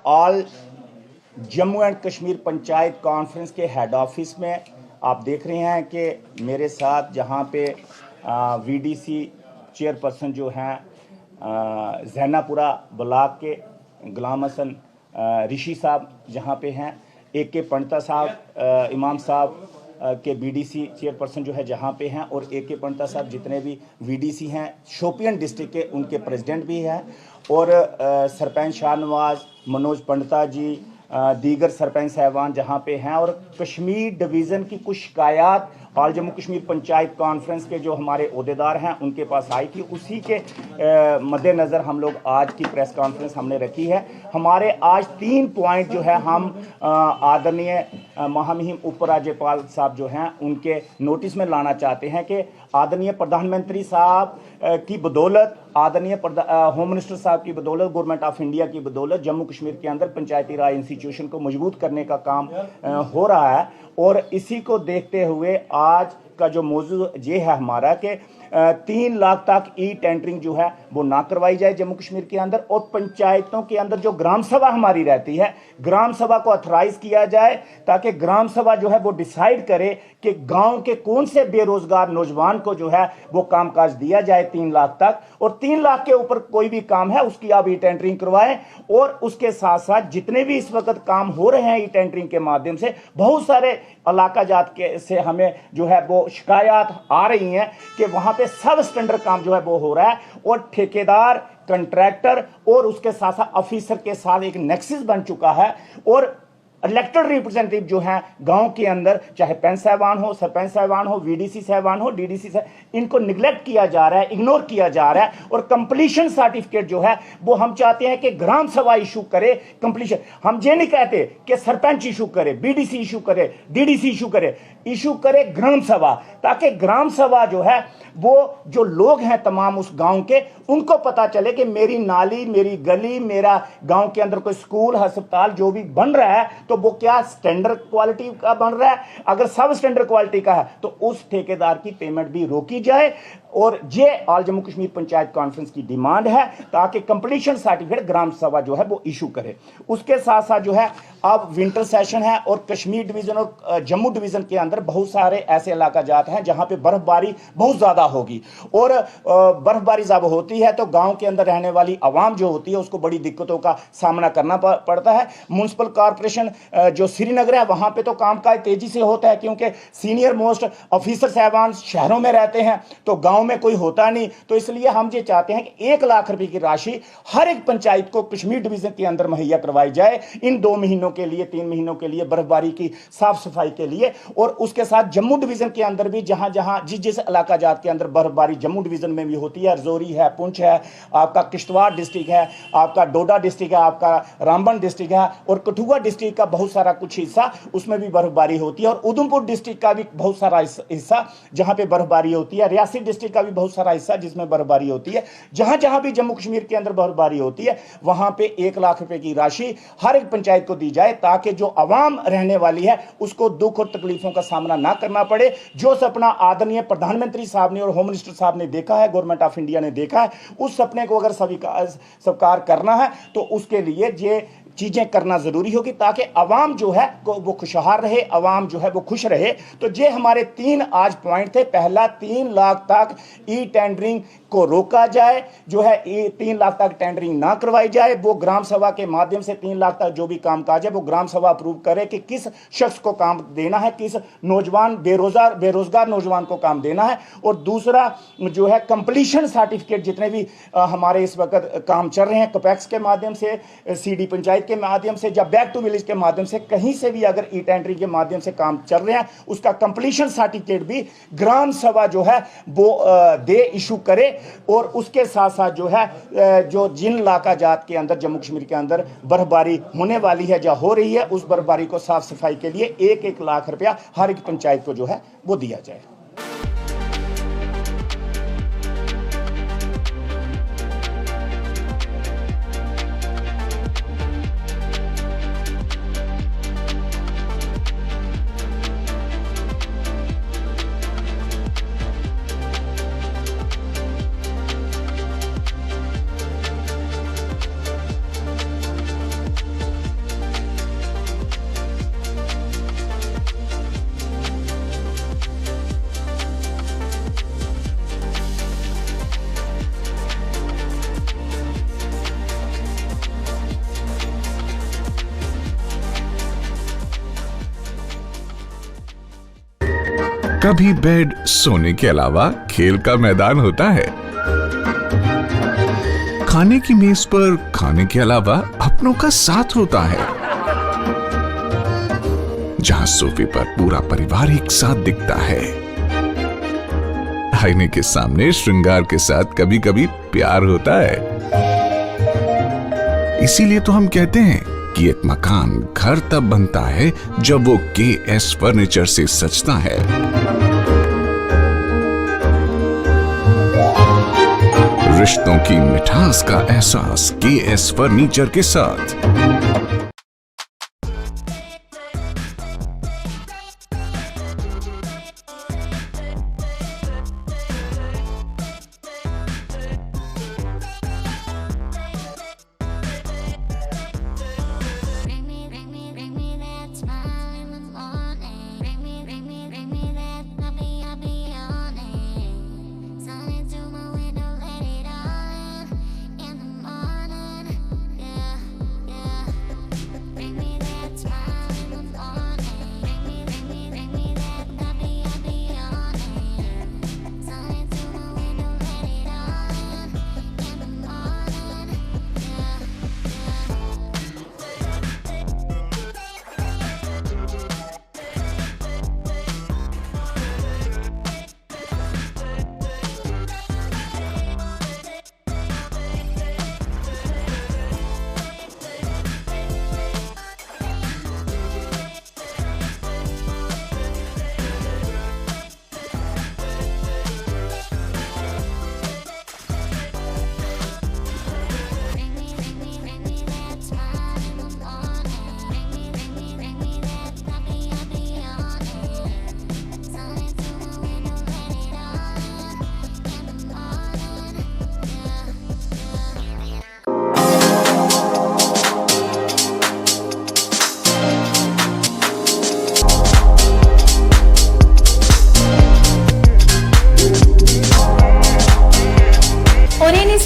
All Jammu and Kashmir panchayat conference के head office में आप देख रहे हैं कि मेरे साथ जहां पे वीडीसी चेयरपर्सन जो हैं जैनापुरा ब्लॉक के गुलाम हसन ऋषि साहब जहां पे हैं, AK पंडिता साहब इमाम साहब के बीडीसी चेयरपर्सन जो है जहां पे हैं, और AK पंडिता साहब जितने भी वीडीसी हैं शोपियन डिस्ट्रिक्ट के उनके प्रेसिडेंट भी हैं, और सरपंच शाहनवाज मनोज पंडिता जी दीगर सरपंच साहबान जहां पे हैं, और कश्मीर डिवीज़न की कुछ शिकायत ऑल जम्मू कश्मीर पंचायत कॉन्फ्रेंस के जो हमारे ओहदेदार हैं उनके पास आई थी। उसी के मद्देनज़र हम लोग आज की प्रेस कॉन्फ्रेंस हमने रखी है। हमारे आज 3 पॉइंट जो है हम आदरणीय महामहिम उपराज्यपाल साहब जो हैं उनके नोटिस में लाना चाहते हैं कि आदरणीय प्रधानमंत्री साहब की बदौलत, आदरणीय होम मिनिस्टर साहब की बदौलत, गवर्नमेंट ऑफ इंडिया की बदौलत जम्मू कश्मीर के अंदर पंचायती राज इंस्टीट्यूशन को मजबूत करने का काम हो रहा है। और इसी को देखते हुए आज का जो मौजू ये है हमारा कि 3 लाख तक टेंडरिंग जो है वो ना करवाई जाए जम्मू कश्मीर के अंदर, और पंचायतों के अंदर जो ग्राम सभा हमारी रहती है, ग्राम सभा को अथराइज किया जाए ताकि ग्राम सभा जो है वो डिसाइड करे कि गांव के कौन से बेरोजगार नौजवान को जो है वो कामकाज दिया जाए 3 लाख तक, और 3 लाख के ऊपर कोई भी काम है उसकी आप टेंडरिंग करवाएं। और उसके साथ साथ जितने भी इस वक्त काम हो रहे हैं टेंडरिंग के माध्यम से, बहुत सारे इलाका जात के से हमें जो है वो शिकायत आ रही हैं कि वहां पे सब स्टैंडर्ड काम जो है वो हो रहा है, और ठेकेदार, कंट्रैक्टर और उसके साथ साथ ऑफिसर के साथ एक नेक्सस बन चुका है। और इलेक्टेड रिप्रेजेंटेटिव जो हैं गांव के अंदर, चाहे पंच साहबान हो, सरपंच साहबान हो, वीडीसी साहबान हो, डीडीसी साहब, इनको निगलेक्ट किया जा रहा है, इग्नोर किया जा रहा है। और कंप्लीशन सर्टिफिकेट जो है वो हम चाहते हैं कि ग्राम सभा इशू करे कंप्लीशन। हम ये नहीं कहते कि सरपंच इशू करे, बीडीसी इशू करे, डीडीसी इशू करे ग्राम सभा, ताकि ग्राम सभा जो है वो जो लोग हैं तमाम उस गांव के, उनको पता चले कि मेरी नाली, मेरी गली, मेरा गांव के अंदर कोई स्कूल, अस्पताल जो भी बन रहा है तो वो क्या स्टैंडर्ड क्वालिटी का बन रहा है। अगर सब स्टैंडर्ड क्वालिटी का है तो उस ठेकेदार की पेमेंट भी रोकी जाए। और ये ऑल जम्मू कश्मीर पंचायत कॉन्फ्रेंस की डिमांड है ताकि कंप्लीशन सर्टिफिकेट ग्राम सभा जो है वो इशू करे। उसके साथ साथ जो है अब विंटर सेशन है, और कश्मीर डिवीजन और जम्मू डिवीजन के अंदर बहुत सारे ऐसे इलाका जाते हैं जहां पे बर्फबारी बहुत ज्यादा होगी, और बर्फबारी जब होती है तो गांव के अंदर रहने वाली आवाम जो होती है उसको बड़ी दिक्कतों का सामना करना पड़ता है। म्युनिसिपल कॉर्पोरेशन जो श्रीनगर है वहां पे तो कामकाज तेजी से होता है, क्योंकि सीनियर मोस्ट ऑफिसर साहबान शहरों में रहते हैं तो गांव में कोई होता नहीं। तो इसलिए हम ये चाहते हैं कि 1 लाख रुपए की राशि हर एक पंचायत को कश्मीर डिवीजन के अंदर मुहैया करवाई जाए इन 2 महीनों के लिए, 3 महीनों के लिए, बर्फबारी की साफ सफाई के लिए। और उसके साथ जम्मू डिवीजन के अंदर भी जहां जहां जिस इलाका जात के अंदर बर्फबारी जम्मू डिवीजन में भी होती है, रजौरी है, पुंछ है, आपका किश्तवाड़ डिस्ट्रिक्ट है, आपका डोडा डिस्ट्रिक्ट है, आपका रामबन डिस्ट्रिक्ट है, और कठुआ डिस्ट्रिक्ट का बहुत सारा कुछ हिस्सा उसमें भी बर्फबारी होती है, और उधमपुर डिस्ट्रिक्ट का भी बहुत सारा हिस्सा जहां पे बर्फबारी होती है, रियासी डिस्ट्रिक्ट का भी बहुत सारा हिस्सा जिसमें बर्फबारी होती है। जहां जहां भी जम्मू कश्मीर के अंदर बर्फबारी होती है वहां पे 1 लाख रुपए की राशि हर एक पंचायत को दी जाए, ताकि जो आवाम रहने वाली है उसको दुख और तकलीफों का सामना ना करना पड़े। जो सपना आदरणीय प्रधानमंत्री साहब ने और होम मिनिस्टर साहब ने देखा है, गवर्नमेंट ऑफ इंडिया ने देखा है, उस सपने को अगर साकार करना है तो उसके लिए ये चीजें करना जरूरी होगी, ताकि आवाम जो है वो खुशहाल रहे, आवाम जो है वो खुश रहे। तो ये हमारे 3 आज पॉइंट थे। पहला, 3 लाख तक टेंडरिंग को रोका जाए, जो है 3 लाख तक टेंडरिंग ना करवाई जाए, वो ग्राम सभा के माध्यम से 3 लाख तक जो भी कामकाज है वो ग्राम सभा अप्रूव करे कि किस शख्स को काम देना है, किस नौजवान बेरोजगार नौजवान को काम देना है। और दूसरा जो है कंप्लीशन सर्टिफिकेट, जितने भी हमारे इस वक्त काम चल रहे हैं कपेक्स के माध्यम से, CD पंचायत के माध्यम से, या बैक टू विलेज के माध्यम से, कहीं से भी अगर टेंडरिंग के माध्यम से काम चल रहे हैं उसका कंप्लीशन सर्टिफिकेट भी ग्राम सभा जो है वो दे, इशू करे। और उसके साथ साथ जो है जो जिन इलाका जात के अंदर जम्मू कश्मीर के अंदर बर्फबारी होने वाली है या हो रही है, उस बर्फबारी को साफ सफाई के लिए 1-1 लाख रुपया हर एक पंचायत को जो है वो दिया जाए। आपका भी बेड सोने के अलावा खेल का मैदान होता है। खाने की मेज पर खाने के अलावा अपनों का साथ होता है, जहां सोफे पर पूरा परिवार एक साथ दिखता है। आईने के सामने श्रृंगार के साथ कभी कभी प्यार होता है। इसीलिए तो हम कहते हैं कि एक मकान घर तब बनता है जब वो KS फर्नीचर से सजता है। रिश्तों की मिठास का एहसास KS फर्नीचर के साथ।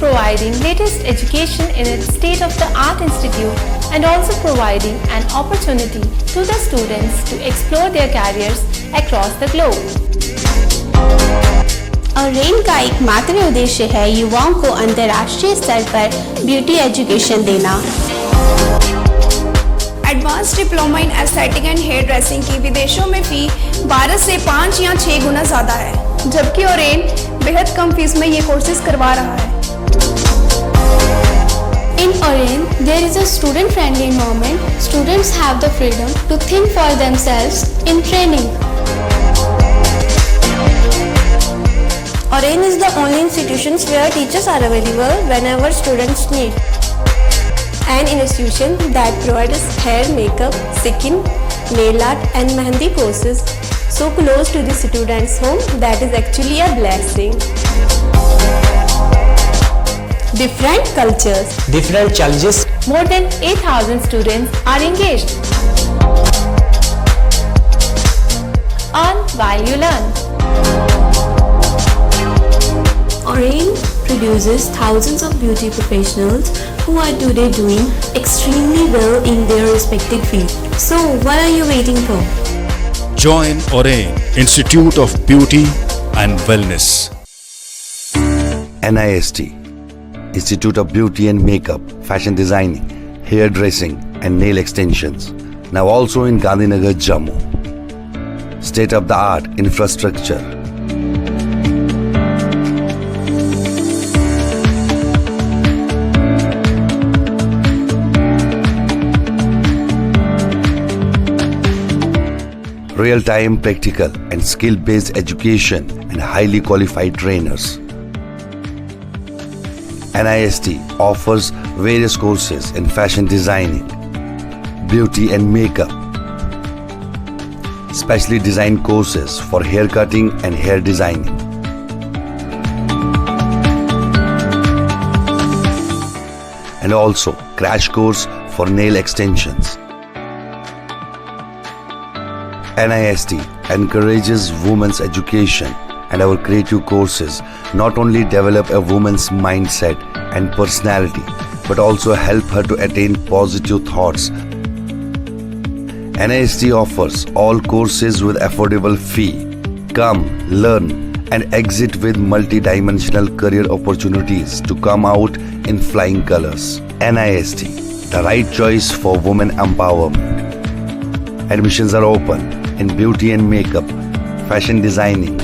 Providing latest education in its state-of-the-art institute and also providing an opportunity to the students to explore their careers across the globe. ऑरेन का एकमात्र उद्देश्य है युवाओं को अंतर्राष्ट्रीय स्तर पर ब्यूटी एजुकेशन देना। Advance diploma in aesthetic and hair dressing की विदेशों में फी 12 से 5 या 6 गुना ज़्यादा है, जबकि ऑरेन बेहद कम फीस में ये कोर्सेज करवा रहा है। In Oren, there is a student-friendly environment. Students have the freedom to think for themselves in training. Oren is the only institution where teachers are available whenever students need. An institution that provides hair, makeup, skin, nail art and mehendi courses so close to the students' home that is actually a blessing. Different cultures, different challenges. More than 8,000 students are engaged. Earn while you learn. Oren produces thousands of beauty professionals who are today doing extremely well in their respective field. So, what are you waiting for? Join Oren Institute of Beauty and Wellness. NIST Institute of Beauty and Makeup, Fashion Designing, Hair Dressing and Nail Extensions. Now also in Gandhinagar, Jammu. State-of-the-art infrastructure. Real-time practical and skill-based education and highly qualified trainers. NIST offers various courses in fashion designing, beauty and makeup, specially designed courses for hair cutting and hair designing. And also crash course for nail extensions. NIST encourages women's education, and our creative courses not only develop a woman's mindset and personality, but also help her to attain positive thoughts. NIST offers all courses with affordable fee Come, learn, and exit with multi-dimensional career opportunities to come out in flying colors. NIST, the right choice for women empowerment. Admissions are open in beauty and makeup, fashion designing,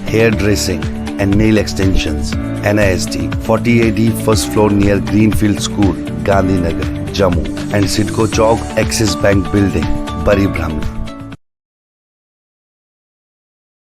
hairdressing, and nail extensions. NIST, 40AD first floor near Greenfield School, Gandhinagar, Jammu, and Sidco Chowk, Axis Bank Building, Bari Brahmana.